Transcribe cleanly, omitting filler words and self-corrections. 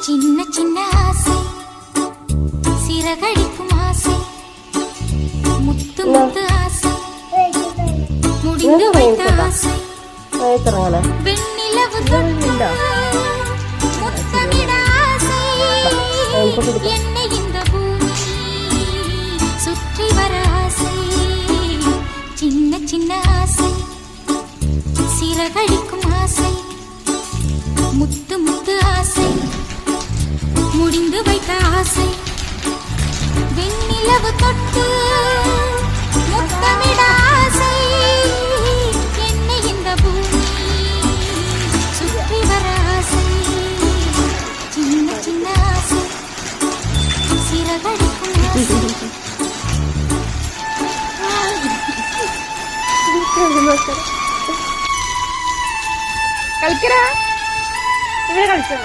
சின்ன சின்ன ஆசை சிறகடிக்கும் ஆசை முத்து முத்து ஆசை முடிந்து வைத்த ஆசை வெண்ணிலவு தொட்டு முத்தமிட ஆசை என்னை இந்த பூமி சுற்றி வர ஆசை சின்ன சின்ன ஆசை சிறகடிக்கும் ஆசை முத்து முத்து ஆசை முடிந்து வைத்த ஆசை வெண்ணிலவு தொட்டு முத்தமிட ஆசை என்னை இந்த பூமி சுற்றி வர ஆசை சின்ன சின்ன ஆசை சிறகடிக்கும் ஆசை കളിക്കടാ ഇവിടെ കളിച്ചോ